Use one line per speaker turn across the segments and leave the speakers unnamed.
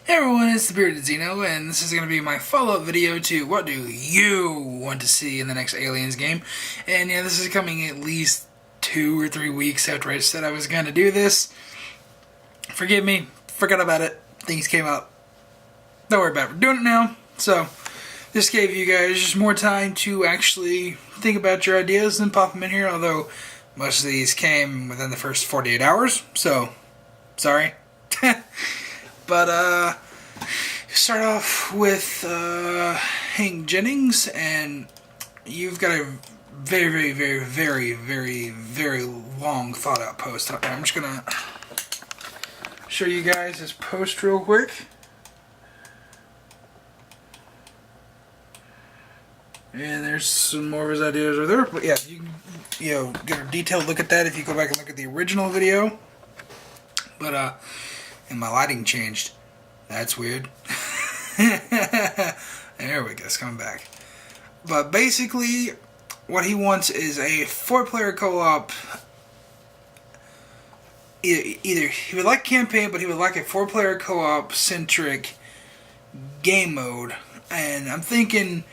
Hey everyone, it's the Bearded Xeno, and this is going to be my follow-up video to what do you want to see in the next Aliens game. And yeah, this is coming at least 2 or 3 weeks after I said I was going to do this. Forgive me, forgot about it, things came up. Don't worry about it, we're doing it now. So, this gave you guys just more time to actually think about your ideas and pop them in here, although most of these came within the first 48 hours, so, sorry. But, start off with Hank Jennings, and you've got a very long thought out post. I'm just gonna show you guys this post real quick. And there's some more of his ideas over there. But yeah, you can get a detailed look at that if you go back and look at the original video. But and my lighting changed. That's weird. There we go, it's coming back. But basically, what he wants is a 4-player co-op. Either he would like campaign, but he would like a 4-player co-op centric game mode. And I'm thinking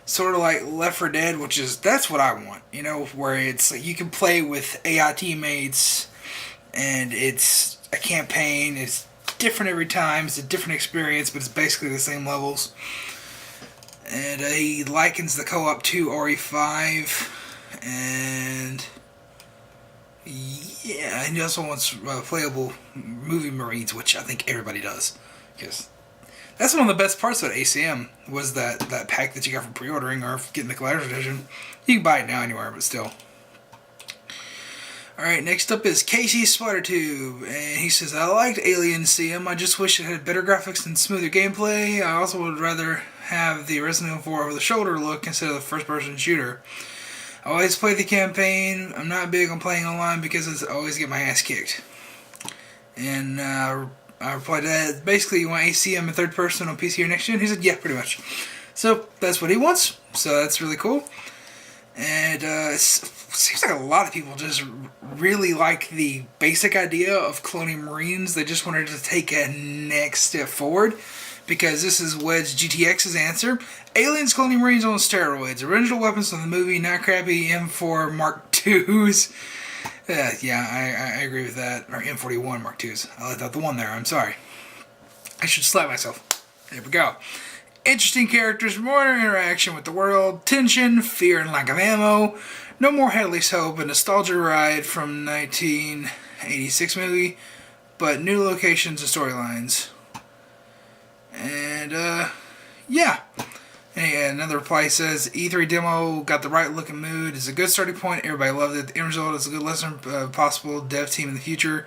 sort of like Left 4 Dead, that's what I want. You know, where it's like you can play with AI teammates, and it's a campaign. It's different every time. It's a different experience, but it's basically the same levels. And he likens the co-op to RE5, and yeah, and he also wants playable movie Marines, which I think everybody does, because that's one of the best parts about ACM was that pack that you got for pre-ordering or getting the collector's edition. You can buy it now anywhere, but still. Alright, next up is Casey Spidertube, and he says, I liked Alien CM, I just wish it had better graphics and smoother gameplay. I also would rather have the Resident Evil 4 over-the-shoulder look instead of the first-person shooter. I always play the campaign. I'm not big on playing online because I always get my ass kicked. And I replied to that, basically you want ACM in third person on PC or next gen? He said, yeah, pretty much. So, that's what he wants, so that's really cool. And it seems like a lot of people just really like the basic idea of cloning Marines. They just wanted to take a next step forward, because this is Wedge GTX's answer. Aliens cloning Marines on steroids. Original weapons from the movie, not crappy M4 Mark IIs. Yeah, I agree with that. Or M41 Mark IIs. I left out the one there, I'm sorry. I should slap myself. There we go. Interesting characters, more interaction with the world, tension, fear, and lack of ammo. No more Hadley's Hope, a nostalgia ride from 1986 movie, but new locations and storylines. And, yeah. And another reply says, E3 demo got the right look and mood. It's a good starting point. Everybody loved it. The end result is a good lesson of possible dev team in the future.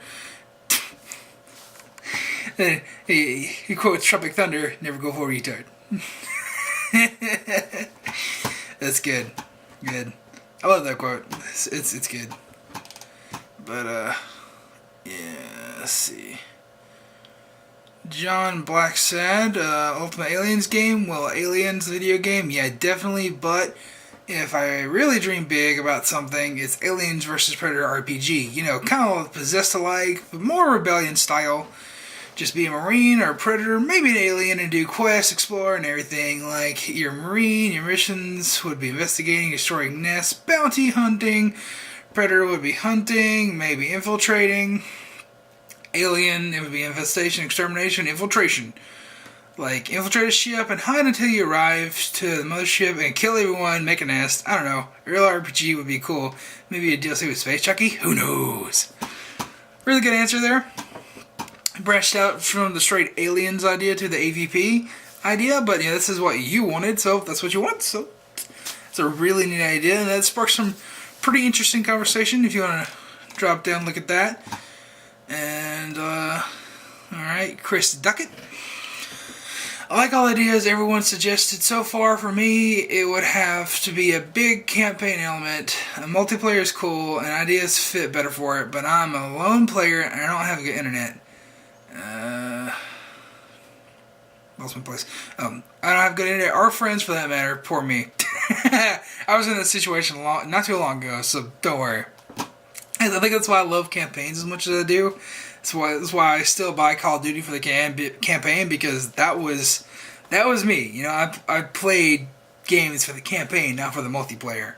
he quotes Tropic Thunder, never go for a retard. That's good. Good. I love that quote. It's good. But yeah, let's see. John Blacksad, Ultimate Aliens game. Well, Aliens video game, yeah, definitely. But if I really dream big about something, it's Aliens vs Predator RPG. You know, kind of possessed alike, but more Rebellion style. Just be a Marine or a Predator, maybe an alien, and do quests, explore, and everything. Like, you're a Marine, your missions would be investigating, destroying nests, bounty hunting. Predator would be hunting, maybe infiltrating. Alien, it would be infestation, extermination, infiltration. Like, infiltrate a ship and hide until you arrive to the mothership and kill everyone, make a nest. I don't know. A real RPG would be cool. Maybe a DLC with Space Chucky? Who knows? Really good answer there. Branched out from the straight Aliens idea to the AVP idea, but yeah, this is what you wanted, so that's what you want. So it's a really neat idea, and that sparks some pretty interesting conversation if you want to drop down and look at that. And alright, Chris Duckett. I like all ideas everyone suggested so far. For me, it would have to be a big campaign element. A multiplayer is cool, and ideas fit better for it, but I'm a lone player and I don't have good internet. Lost my place. I don't have good internet or friends for that matter. Poor me. I was in that situation not too long ago, so don't worry. I think that's why I love campaigns as much as I do. That's why I still buy Call of Duty for the campaign, because that was me. You know, I played games for the campaign, not for the multiplayer.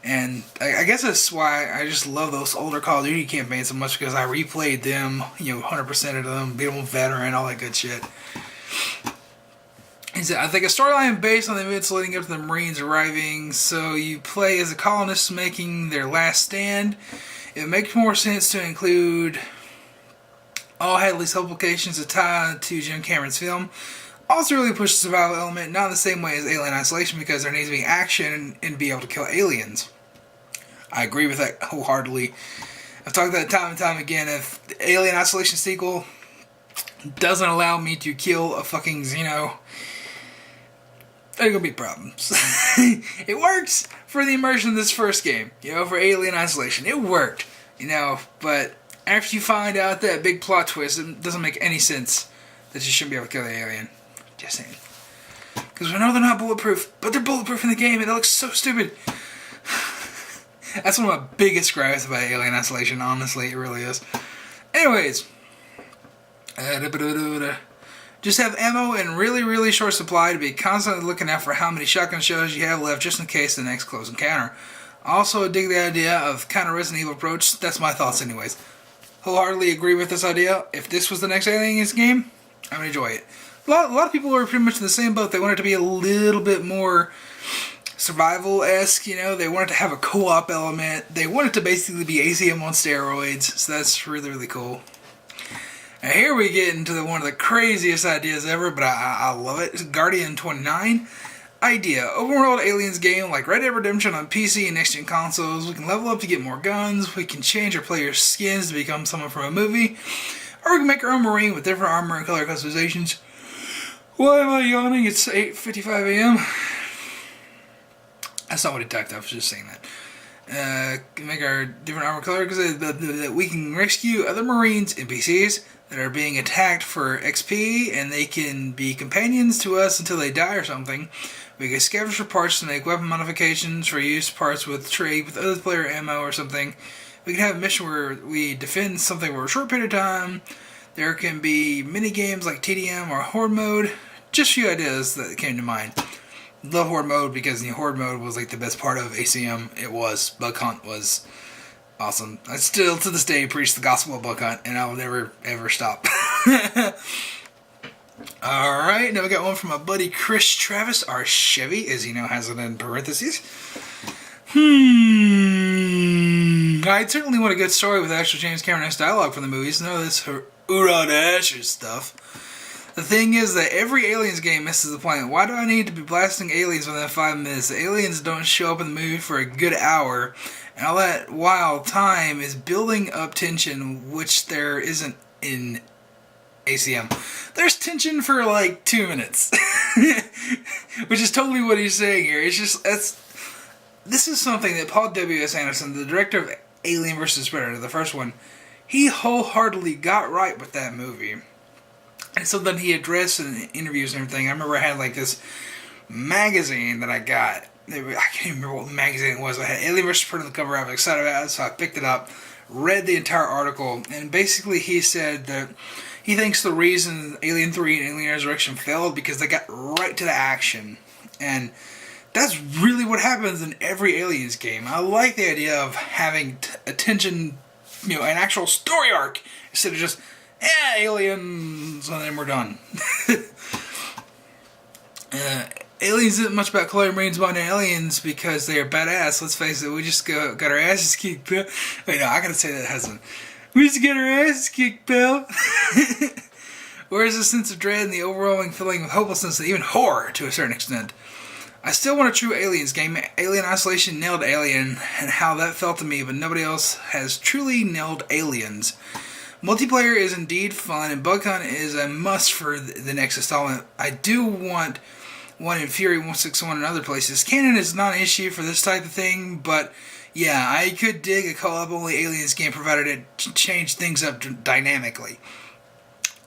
And I guess that's why I just love those older Call of Duty campaigns so much, because I replayed them, 100% of them, beat them with veteran, all that good shit. He said, I think a storyline based on the events leading up to the Marines arriving, so you play as the colonists making their last stand. It makes more sense to include all Hadley's supplications to tie to Jim Cameron's film. Also really pushes the survival element, not in the same way as Alien Isolation, because there needs to be action and be able to kill aliens. I agree with that wholeheartedly. I've talked about that time and time again. If the Alien Isolation sequel doesn't allow me to kill a fucking Xeno, there's gonna be problems. It works for the immersion of this first game, for Alien Isolation. It worked, but after you find out that big plot twist, it doesn't make any sense that you shouldn't be able to kill the alien. Just saying. Because we know they're not bulletproof, but they're bulletproof in the game, and it looks so stupid. That's one of my biggest gripes about Alien Isolation, honestly, it really is. Anyways. Just have ammo in really, really short supply to be constantly looking out for how many shotgun shells you have left just in case the next close encounter. Also, dig the idea of kind of Resident Evil approach. That's my thoughts anyways. Wholeheartedly agree with this idea. If this was the next Aliens game, I would enjoy it. A lot of people are pretty much in the same boat. They want it to be a little bit more survival-esque, They want it to have a co-op element. They want it to basically be ACM on steroids. So that's really, really cool. Now here we get into one of the craziest ideas ever, but I love it. It's Guardian 29. Idea. Open world aliens game like Red Dead Redemption on PC and next gen consoles. We can level up to get more guns. We can change our players' skins to become someone from a movie. Or we can make our own Marine with different armor and color customizations. Why am I yawning? It's 8:55 a.m. That's not what he typed. I was just saying that. Make our different armor color because we can rescue other Marines, NPCs, that are being attacked for XP, and they can be companions to us until they die or something. We can scavenge for parts to make weapon modifications for use parts with trade with other player ammo or something. We can have a mission where we defend something for a short period of time. There can be mini games like TDM or Horde mode. Just a few ideas that came to mind. Love Horde mode because the Horde mode was like the best part of ACM. It was. Bug Hunt was awesome. I still to this day preach the gospel of Bug Hunt, and I will never ever stop. Alright, now we got one from my buddy Chris Travis, our Chevy, as he now has it in parentheses. I'd certainly want a good story with actual James Cameron-esque dialogue from the movies. None of this Urod Asher stuff. The thing is that every Aliens game misses the point. Why do I need to be blasting aliens within 5 minutes? The aliens don't show up in the movie for a good hour, and all that while time is building up tension, which there isn't in ACM. There's tension for like 2 minutes, which is totally what he's saying here. It's just this is something that Paul W.S. Anderson, the director of Alien vs. Predator, the first one, he wholeheartedly got right with that movie. And so then he addressed in interviews and everything. I remember I had like this magazine that I got. I can't even remember what magazine it was. I had Alien vs. Predator on the cover. I was excited about it, so I picked it up, read the entire article, and basically he said that he thinks the reason Alien 3 and Alien Resurrection failed because they got right to the action. And that's really what happens in every Aliens game. I like the idea of having attention, an actual story arc, instead of just, aliens, and then we're done. Aliens isn't much about Chloe Marines bonding aliens because they are badass. Let's face it, we just got our asses kicked, pal. Wait, no, I gotta say that hasn't. We just got our asses kicked, pal. Whereas the sense of dread and the overwhelming feeling of hopelessness and even horror to a certain extent. I still want a true Aliens game. Alien Isolation nailed Alien and how that felt to me, but nobody else has truly nailed Aliens. Multiplayer is indeed fun, and Bug Hunt is a must for the next installment. I do want one in Fury 161 and other places. Canon is not an issue for this type of thing, but yeah, I could dig a co-op only Aliens game provided it changed things up dynamically.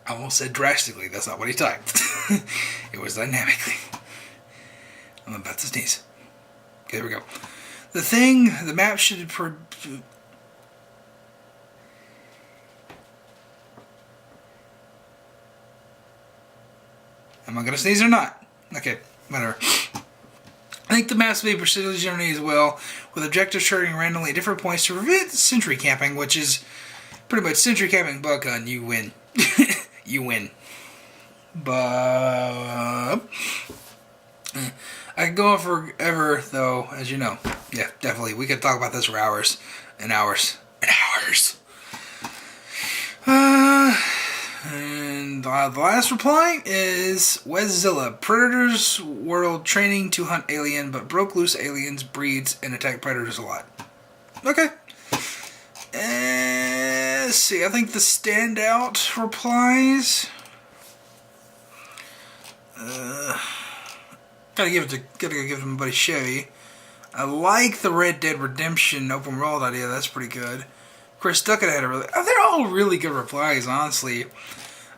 I almost said drastically, that's not what he typed. It was dynamically. I'm about to sneeze. Okay, there we go. The map should Am I going to sneeze or not? Okay, whatever. I think the maps will be procedurally generated as well, with objectives charting randomly at different points to prevent sentry camping, which is pretty much sentry camping bug hunt. You win. You win. But I could go on forever, though, as you know. Yeah, definitely. We could talk about this for hours and hours and hours. And the last reply is Weszilla. Predators world training to hunt alien, but broke loose aliens, breeds, and attack predators a lot. Okay. Let's see. I think the standout replies. Gotta give it to my buddy Chevy. I like the Red Dead Redemption open world idea. That's pretty good. Chris Duckett had a really... Oh, they're all really good replies, honestly.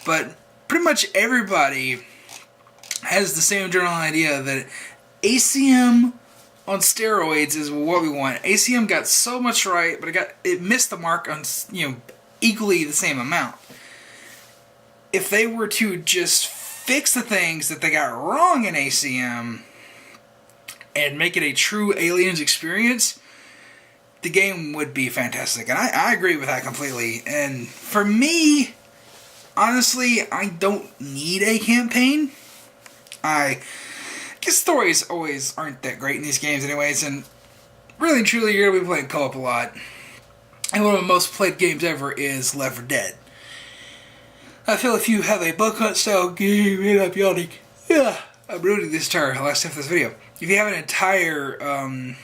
But pretty much everybody has the same general idea that ACM on steroids is what we want. ACM got so much right, but it missed the mark on, equally the same amount. If they were to just fix the things that they got wrong in ACM and make it a true Aliens experience, the game would be fantastic. And I agree with that completely. And for me, honestly, I don't need a campaign. I guess stories always aren't that great in these games anyways, and really and truly you're going to be playing co-op a lot. And one of the most played games ever is Left 4 Dead. I feel if you have a bug hunt style game, and I'm yawning. Yeah, I'm ruining this entire last half of this video. If you have an entire, an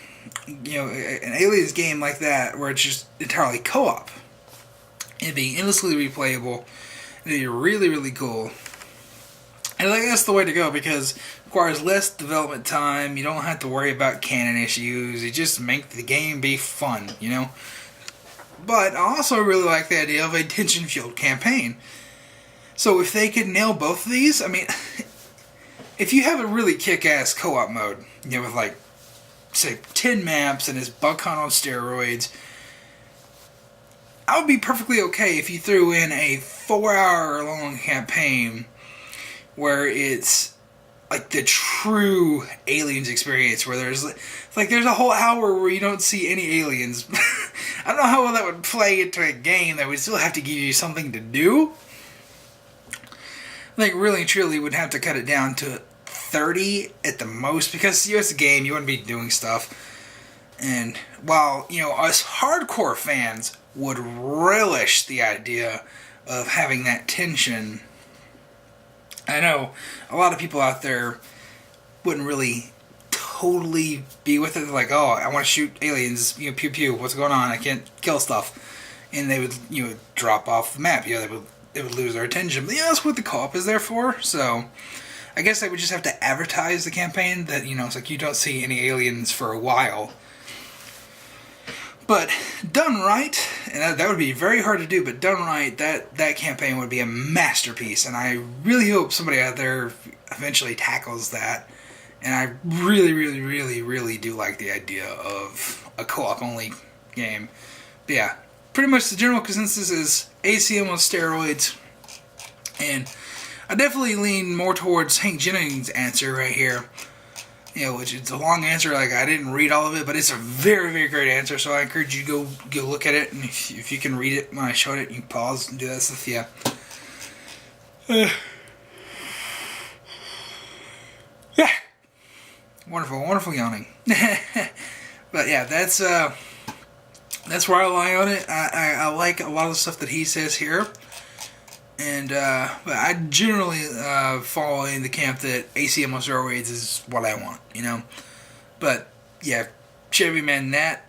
Aliens game like that, where it's just entirely co-op, it'd be endlessly replayable. It'd be really, really cool. And I think that's the way to go because it requires less development time. You don't have to worry about canon issues. You just make the game be fun, But I also really like the idea of a tension-fueled campaign. So if they could nail both of these, I mean, if you have a really kick-ass co-op mode, with like, say, 10 maps and it's bug hunt on steroids, I would be perfectly okay if you threw in a 4-hour-long campaign where it's like the true Aliens experience, where there's a whole hour where you don't see any aliens. I don't know how well that would play into a game that would still have to give you something to do. I think really and truly would have to cut it down to 30 at the most, because it's a game, you wouldn't be doing stuff. And while, us hardcore fans would relish the idea of having that tension, I know a lot of people out there wouldn't really totally be with it. They're like, oh, I want to shoot aliens, pew pew, what's going on? I can't kill stuff. And they would, drop off the map. They would lose their attention. But that's what the co-op is there for. So I guess they would just have to advertise the campaign that, it's like you don't see any aliens for a while. But done right, and that would be very hard to do, but done right, that campaign would be a masterpiece. And I really hope somebody out there eventually tackles that. And I really, really, really, really do like the idea of a co-op only game. But yeah, pretty much the general consensus is ACM on steroids. And I definitely lean more towards Hank Jennings' answer right here. Which is a long answer. Like, I didn't read all of it, but it's a very, very great answer. So I encourage you to go look at it. And if you can read it when I showed it, you can pause and do that stuff. Yeah. Yeah. Wonderful, wonderful yawning. But yeah, that's where I lie on it. I like a lot of the stuff that he says here. And but I generally fall in the camp that ACM on steroids is what I want, But yeah, Chevy man, that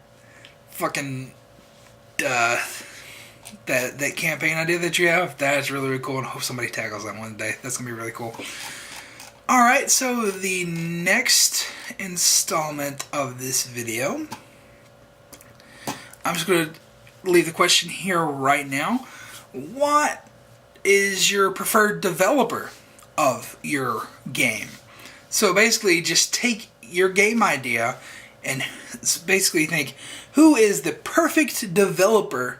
fucking that campaign idea that you have, that's really, really cool, and I hope somebody tackles that one day. That's gonna be really cool. All right, so the next installment of this video, I'm just gonna leave the question here right now. What is your preferred developer of your game? So basically just take your game idea and basically think, who is the perfect developer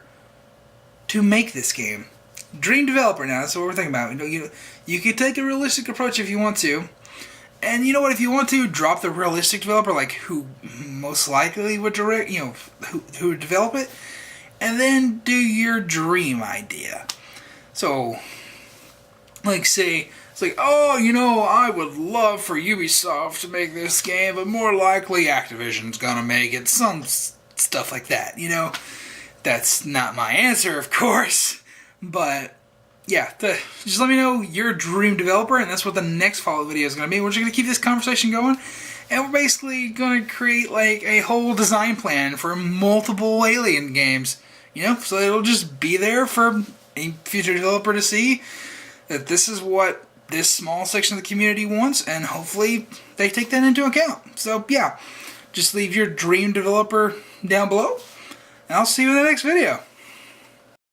to make this game? Dream developer now, that's what we're thinking about. You You could take a realistic approach if you want to. And you know what? If you want to, drop the realistic developer, like who most likely would direct, who would develop it, and then do your dream idea. So, like, say, it's like, oh, I would love for Ubisoft to make this game, but more likely Activision's gonna make it. Some stuff like that, That's not my answer, of course, but yeah, just let me know your dream developer, and that's what the next follow-up video is going to be. We're just going to keep this conversation going, and we're basically going to create like a whole design plan for multiple Alien games, so it'll just be there for a future developer to see that this is what this small section of the community wants, and hopefully they take that into account. So yeah, just leave your dream developer down below, and I'll see you in the next video.